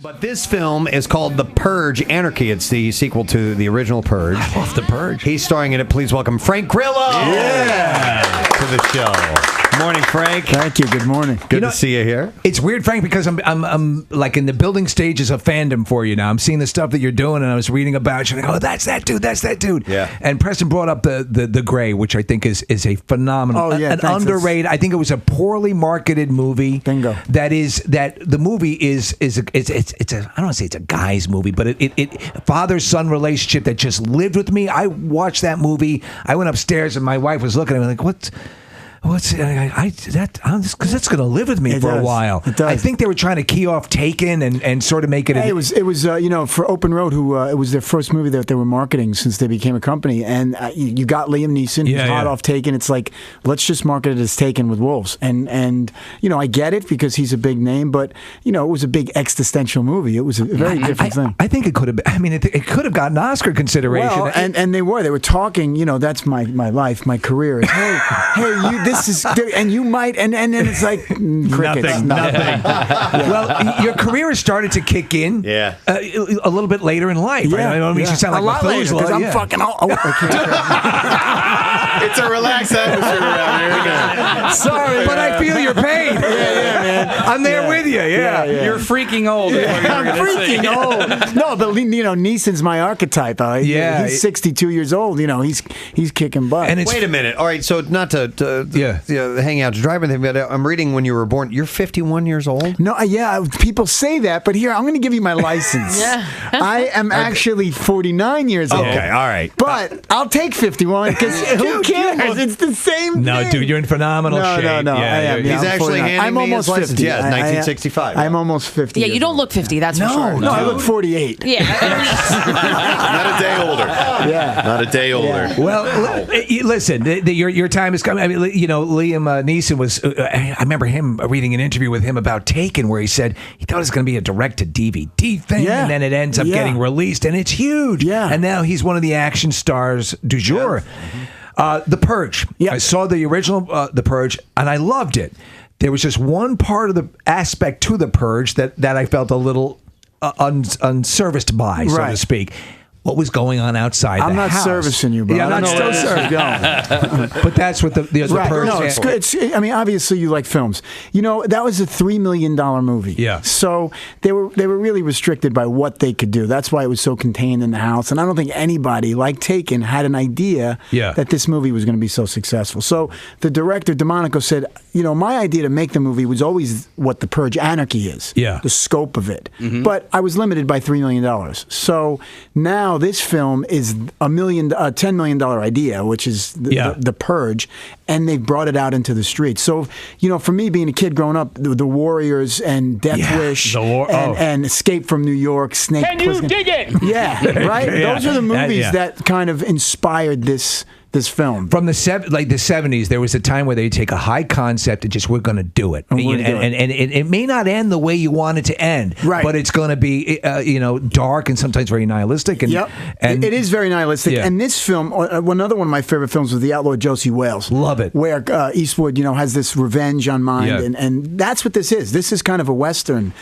But this film is called The Purge Anarchy. It's the sequel to the original Purge. I love The Purge. He's starring in it. Please welcome Frank Grillo to the show. Morning, Frank. Thank you. Good morning. Good to see you here. It's weird, Frank, because I'm like in the building stages of fandom for you now. I'm seeing the stuff that you're doing, and I was reading about you, and I go, oh, that's that dude. Yeah. And Preston brought up the Gray, which I think is a phenomenal, an underrated. I think it was a poorly marketed movie. Bingo. That the movie is I don't want to say it's a guy's movie, but it father-son relationship that just lived with me. I watched that movie. I went upstairs, and my wife was looking at me like, what? Because that's going to live with me for a while. It does. I think they were trying to key off Taken and sort of make it. It was for Open Road, who it was their first movie that they were marketing since they became a company, and you got Liam Neeson, who's hot off Taken. It's like, let's just market it as Taken with wolves, and I get it because he's a big name, but it was a big existential movie. It was a very different thing. I think it could have been. I mean, it could have gotten Oscar consideration. Well, and they were talking. That's my life, my career. Hey, this is, and you might, and then it's like crickets. Nothing. Well, your career has started to kick in. Yeah. A little bit later in life. Yeah, right? I don't mean you sound like a lot later because I'm fucking old. It's a relaxed atmosphere around here. Sorry, but I feel your pain. Yeah, man. I'm there with you. Yeah. You're freaking old. I'm freaking old. No, but Neeson's my archetype. He's 62 years old. He's kicking butt. And wait a minute. All right, so not to hang out to drive anything, but I'm reading when you were born. You're 51 years old. No, people say that, but here I'm going to give you my license. I am actually 49 years old. Okay, all right. But I'll take 51 because who cares? It's the same thing. No, dude, you're in phenomenal shape. No, I am. He's actually handing me his license. 50. Yeah, 1965. I'm almost 50. Yeah, you don't look 50, that's for sure. No, I look 48. Yeah. Not a day older. Yeah. Not a day older. Well, listen, your time is coming. I mean, Liam Neeson was. I remember him reading an interview with him about Taken, where he said he thought it was going to be a direct-to-DVD thing, and then it ends up getting released, and it's huge. Yeah. And now he's one of the action stars du jour. The Purge. Yeah. I saw the original The Purge, and I loved it. There was just one part of the aspect to The Purge that I felt a little unserviced by, so to speak. What was going on outside the house. I'm not servicing you, bro. Yeah, I'm not still serving. But that's what the Purge. No, it's good. I mean, obviously you like films. That was a $3 million movie. Yeah. So they were really restricted by what they could do. That's why it was so contained in the house. And I don't think anybody, like Taken, had an idea that this movie was going to be so successful. So the director, DeMonico, said, my idea to make the movie was always what the Purge Anarchy is. Yeah. The scope of it. Mm-hmm. But I was limited by $3 million. So now this film is $10 million idea, which is the Purge, and they've brought it out into the streets. So, for me, being a kid growing up, the Warriors and Death Wish and Escape from New York, Snake Can you dig it? Yeah, right? Those are the movies that kind of inspired this film. From the 70s, there was a time where they take a high concept and just, we're going to do it. And it may not end the way you want it to end, but it's going to be, dark and sometimes very nihilistic. And it is very nihilistic. Yeah. And this film, another one of my favorite films was The Outlaw Josie Wales. Love it. Where Eastwood, has this revenge on mind. And that's what this is. This is kind of a Western.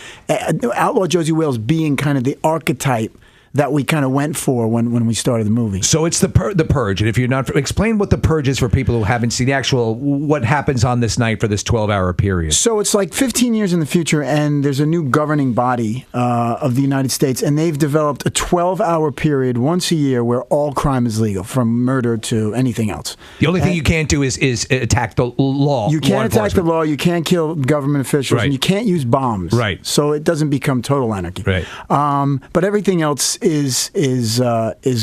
Outlaw Josie Wales being kind of the archetype that we kind of went for when we started the movie. So it's the Purge, and if you're not, explain what the Purge is for people who haven't seen the actual, what happens on this night for this 12-hour period. So it's like 15 years in the future, and there's a new governing body of the United States, and they've developed a 12-hour period once a year where all crime is legal, from murder to anything else. The only thing you can't do is attack the law. You can't attack the law, you can't kill government officials, and you can't use bombs. Right. So it doesn't become total anarchy. Right. But everything else is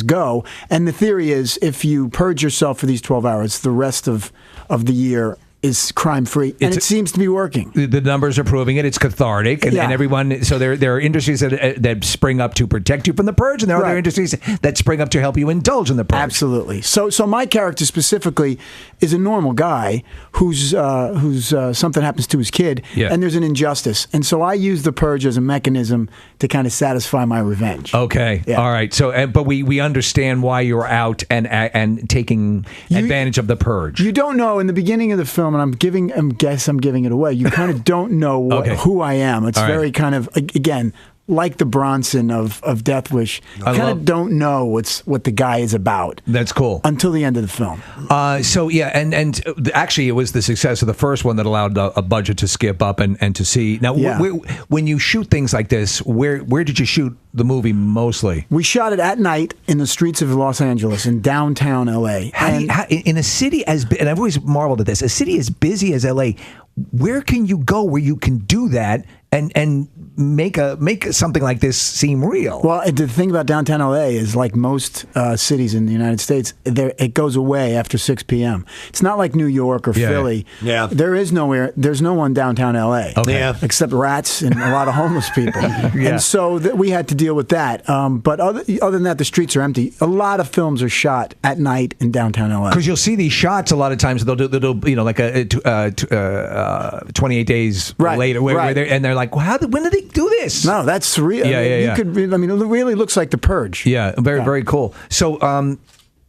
go. And the theory is, if you purge yourself for these 12 hours, the rest of the year is crime-free, and it seems to be working. The numbers are proving it. It's cathartic, and everyone. So there are industries that spring up to protect you from the purge, and there are other industries that spring up to help you indulge in the purge. Absolutely. So my character specifically is a normal guy who's something happens to his kid, and there's an injustice, and so I use the purge as a mechanism to kind of satisfy my revenge. Okay, all right. So, but we understand why you're out and taking advantage of the purge. You don't know in the beginning of the film. And I'm giving it away. You kind of don't know who I am. It's very kind of, again, like the Bronson of Death Wish, kind of don't know what the guy is about. That's cool. Until the end of the film. So yeah, and actually, it was the success of the first one that allowed a budget to skip up and to see. Now, when you shoot things like this, where did you shoot the movie mostly? We shot it at night in the streets of Los Angeles, in downtown LA. In a city and I've always marveled at this, a city as busy as LA, where can you go where you can do that and make something like this seem real? Well, the thing about downtown LA is, like most cities in the United States, it goes away after 6 p.m. It's not like New York or Philly. Yeah. There's no one downtown LA. Okay. Yeah. Except rats and a lot of homeless people. And so we had to deal with that. But other than that, the streets are empty. A lot of films are shot at night in downtown LA. Because you'll see these shots a lot of times. They'll do like a 28 days later, where and they're like, well, when did they do this? No, that's real. Yeah. It really looks like The Purge. Yeah, very cool. So,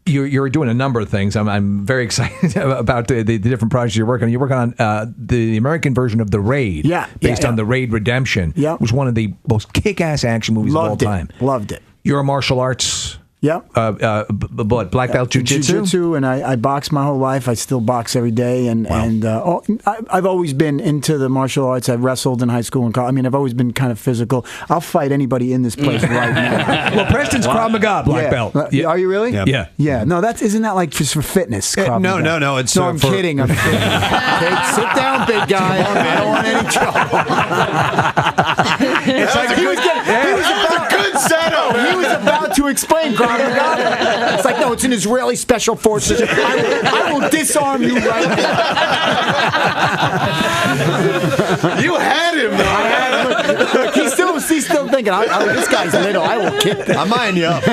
you're doing a number of things. I'm very excited about the different projects you're working on. You're working on the American version of The Raid, based on The Raid Redemption, which was one of the most kick-ass action movies of all time. Loved it. You're a martial arts. Yep. Black belt jiu-jitsu? Jiu-jitsu, and I box my whole life. I still box every day, I've always been into the martial arts. I wrestled in high school and college. I mean, I've always been kind of physical. I'll fight anybody in this place right now. Well, Preston's Krav Maga black belt. Yeah. Are you really? Yeah. Yeah. No, isn't that like just for fitness? No. It's I'm kidding. I'm kidding. Okay, sit down, big guy. I don't want any trouble. It's like he was a good setup. He was about to explain Krav Maga. It's like, no, it's an Israeli special forces. I will disarm you right now. You had him, though. I had him. Look, he's still thinking, this guy's little. I will kick him. I'm eyeing you up.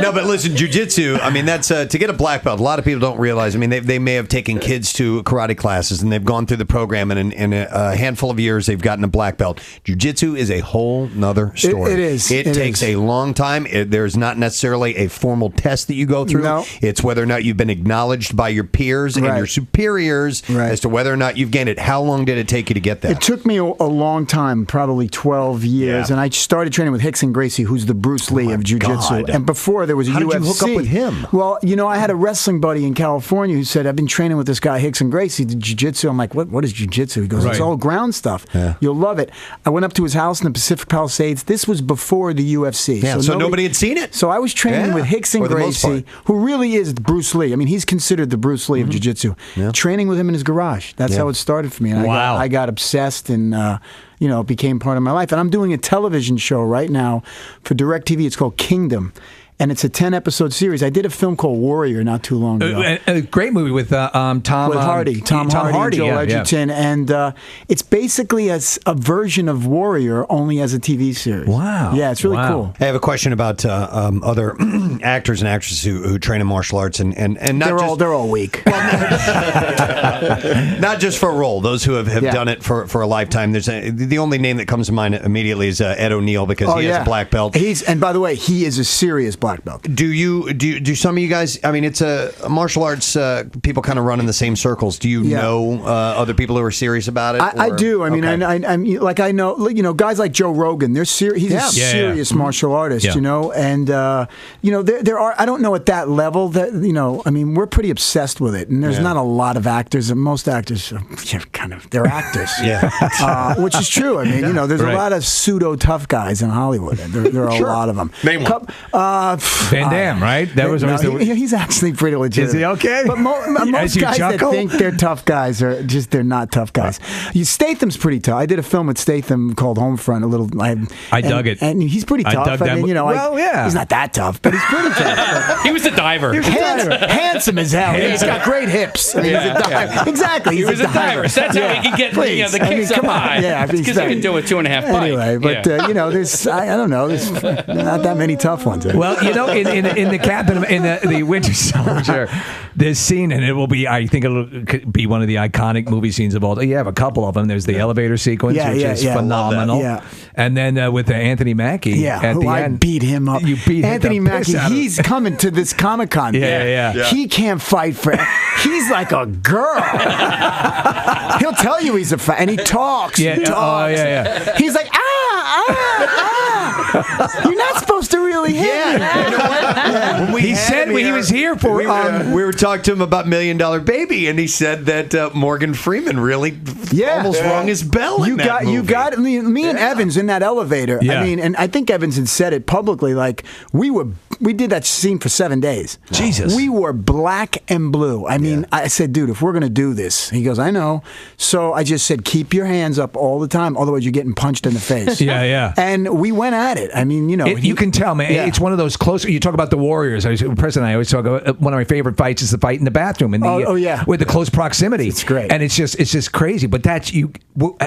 No, but listen, jiu-jitsu, I mean, that's to get a black belt. A lot of people don't realize. I mean, they may have taken kids to karate classes, and they've gone through the program, and in a handful of years, they've gotten a black belt. Jiu-jitsu is a whole nother story. It is. It takes a long time. There's not necessarily a formal test that you go through. No. It's whether or not you've been acknowledged by your peers and your superiors as to whether or not you've gained it. How long did it take you to get that? It took me a long time, probably 12 years, and I started training with Rickson Gracie, who's the Bruce Lee of jiu-jitsu. And before there was a UFC. How did you hook up with him? Well, I had a wrestling buddy in California who said, I've been training with this guy, Rickson Gracie, the jiu-jitsu. I'm like, what is jiu-jitsu? He goes, it's all ground stuff. Yeah. You'll love it. I went up to his house in the Pacific Palisades. This was before the UFC. Yeah, so nobody had seen it? So I was training with Rickson Gracie, who really is Bruce Lee. I mean, he's considered the Bruce Lee of jiu-jitsu. Yeah. Training with him in his garage. That's how it started for me. And I got obsessed and... it became part of my life. And I'm doing a television show right now for DirecTV. It's called Kingdom. And it's a 10-episode series. I did a film called Warrior not too long ago. A great movie with Tom Hardy. Tom Hardy, Joel Edgerton. And it's basically a version of Warrior, only as a TV series. Wow. Yeah, it's really cool. I have a question about other actors and actresses who train in martial arts and not they're all weak. Not just for a role. Those who have done it for a lifetime. There's the only name that comes to mind immediately is Ed O'Neill because he has a black belt. And by the way, he is a serious black belt. Do some of you guys? I mean, it's a martial arts. People kind of run in the same circles. Do you know other people who are serious about it? I do. I mean, I know guys like Joe Rogan. He's a serious martial artist. And there are. I don't know at that level that I mean, we're pretty obsessed with it, and there's not a lot of actors. And most actors are they're actors. Which is true. I mean, there's a lot of pseudo tough guys in Hollywood. There are a lot of them. Name one. Van Damme, right? That was he's actually pretty legit. Is he okay? But most guys that think they're tough guys they're not tough guys. Statham's pretty tough. I did a film with Statham called Homefront. I dug it, and he's pretty tough. I mean, he's not that tough, but he's pretty tough. He was a diver. Handsome as hell. He's got great hips. I mean, he's a diver. Exactly. He was a diver. So that's how he can get the kicks up high. Yeah, because he can do a 2.5 bike. Anyway, but there's I don't know. There's not that many tough ones. Well, in the cabin in the Winter Soldier, this scene, and it will be. I think it'll be one of the iconic movie scenes of all. You have a couple of them. There's the elevator sequence, which is phenomenal. And then with Anthony Mackie, at the end, I beat him up. You beat Anthony Mackie. He's coming to this Comic-Con. He can't fight for. He's like a girl. He'll tell you he's a fight, and he talks. He's like You're not supposed to really hit me. You know what? When He said when he was here for we were talking to him about $1 Million Baby, and he said that Morgan Freeman really almost rung his bell. You got me and Evans in that elevator. Yeah. I mean, and I think Evans had said it publicly. Like we did that scene for 7 days. Jesus, we were black and blue. I mean, I said, dude, if we're gonna do this, he goes, I know. So I just said, keep your hands up all the time, otherwise you're getting punched in the face. Yeah. And we went at it. I mean, you know, you can tell, man. Yeah. It's one of those close. You talk about the Warriors. Preston and I always talk about one of my favorite fights is the fight in the bathroom. With the close proximity. It's great, and it's just crazy. But that's you.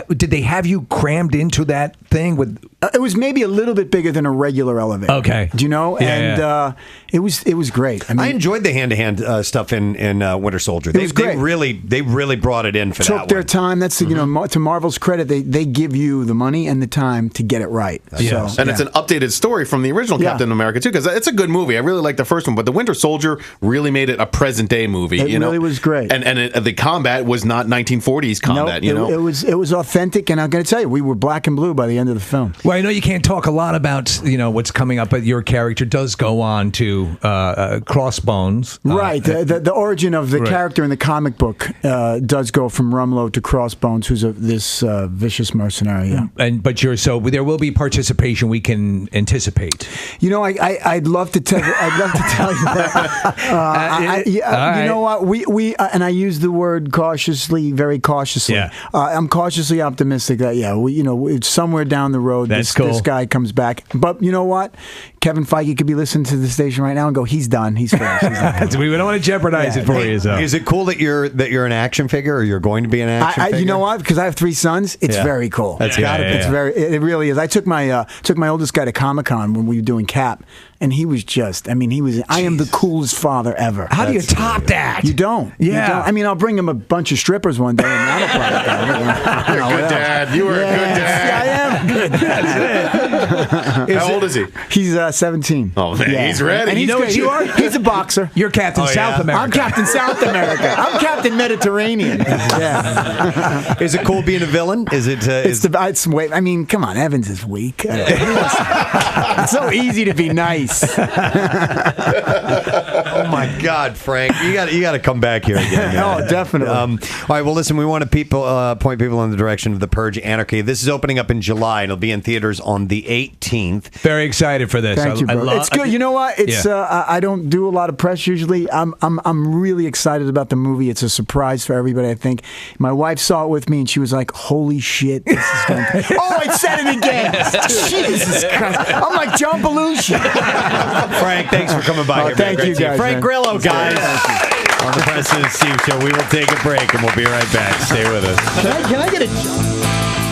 Did they have you crammed into that thing with? It was maybe a little bit bigger than a regular elevator. Okay, do you know? Yeah, it was great. I mean, I enjoyed the hand-to-hand stuff in Winter Soldier. It was great. They really brought it in for that one. Took their time. That's you know, to Marvel's credit, they give you the money and the time to get it right. Yeah. So, and it's an updated story from the original Captain America too, because it's a good movie. I really like the first one, but the Winter Soldier really made it a present day movie. It really was great, and the combat was not 1940s combat. Nope, it was authentic, and I'm going to tell you, we were black and blue by the end of the film. Well, I know you can't talk a lot about what's coming up, but your character does go on to Crossbones. Right, the origin of the character in the comic book does go from Rumlow to Crossbones, who's this vicious mercenary. Yeah. But there will be participation we can anticipate. You know, I'd love to tell you that. You know what? We and I use the word cautiously, very cautiously. Yeah. I'm cautiously optimistic that it's somewhere down the road this guy comes back. But you know what? Kevin Feige could be listening to the station right now and go, he's done. He's finished. We don't want to jeopardize it for you. So. Is it cool that you're an action figure, or you're going to be an action figure? You know what? Because I have 3 sons, it's very cool. That's gotta be. It really is. I took my oldest guy to Comic-Con when we were doing Cap, and he was I am the coolest father ever. How do you top that? You don't. Yeah. You don't. I mean, I'll bring him a bunch of strippers one day, and that'll probably You're a good dad. You were a good dad. I am good. That's it. How old is he? He's 17. Oh, man, he's ready. And You know what you are? He's a boxer. You're Captain South America. I'm Captain South America. I'm Captain Mediterranean. Yeah. Is it cool being a villain? Is it? I mean, come on, Evans is weak. It's so easy to be nice. Oh my God, Frank, you got to come back here again. Oh, definitely. All right, well, listen, we want to point people in the direction of the Purge Anarchy. This is opening up in July, and it'll be in theaters on the 18th. Very excited for this. Thank you, bro. It's good. You know what? It's I don't do a lot of press usually. I'm really excited about the movie. It's a surprise for everybody. I think my wife saw it with me, and she was like, "Holy shit, this is going." Oh, I said it again. Jesus Christ! I'm like John Belushi. Frank, thanks for coming by. Thank you, guys. Frank Grillo, guys. On the Preston and Steve Show. We will take a break, and we'll be right back. Stay with us. Can I get a jump?